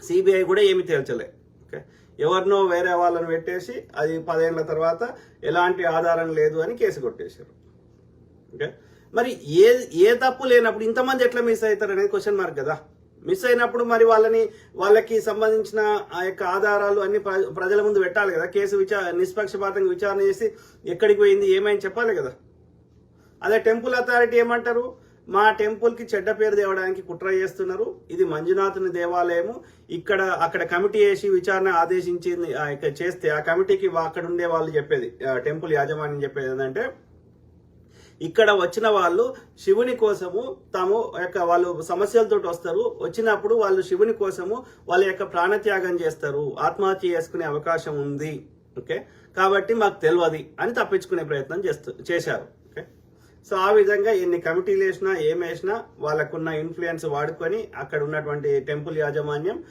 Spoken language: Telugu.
సిబిఐ కూడా ఏమి తేల్చలే. ఓకే, ఎవరినో వేరే వాళ్ళని పెట్టేసి అది 10 ఏళ్ల తర్వాత ఎలాంటి ఆధారం లేదు అని కేసు కొట్టేశారు. ఓకే, మరి ఏ తప్పు లేనప్పుడు ఇంతమంది ఎట్లా మిస్ అవుతారు అనేది క్వశ్చన్ మార్క్ కదా. మిస్ అయినప్పుడు మరి వాళ్ళకి సంబంధించిన ఆ యొక్క ఆధారాలు అన్ని ప్రజల ముందు పెట్టాలి కదా. కేసు నిష్పక్షపాతంగా విచారణ చేసి ఎక్కడికి పోయింది ఏమైంది చెప్పాలి కదా. అదే టెంపుల్ అథారిటీ ఏమంటారు, మా టెంపుల్కి చెడ్డ పేరు తేవడానికి కుట్ర చేస్తున్నారు, ఇది మంజునాథుని దేవాలయము, అక్కడ కమిటీ వేసి విచారణ ఆదేశించింది చేస్తే ఆ కమిటీకి అక్కడ ఉండే వాళ్ళు చెప్పేది, టెంపుల్ యాజమాన్యం చెప్పేది ఏంటంటే ఇక్కడ వచ్చిన వాళ్ళు శివుని కోసము వాళ్ళు సమస్యలతో వస్తారు, వచ్చినప్పుడు వాళ్ళు శివుని కోసము వాళ్ళ యొక్క ప్రాణత్యాగం చేస్తారు, ఆత్మహత్య చేసుకునే అవకాశం ఉంది. ఓకే, కాబట్టి మాకు తెలియదు అని తప్పించుకునే ప్రయత్నం చేశారు. ఓకే, సో ఆ విధంగా ఎన్ని కమిటీలు వేసినా ఏమేసినా వాళ్ళకున్న ఇన్ఫ్లుయెన్స్ వాడుకొని అక్కడ ఉన్నటువంటి టెంపుల్ యాజమాన్యం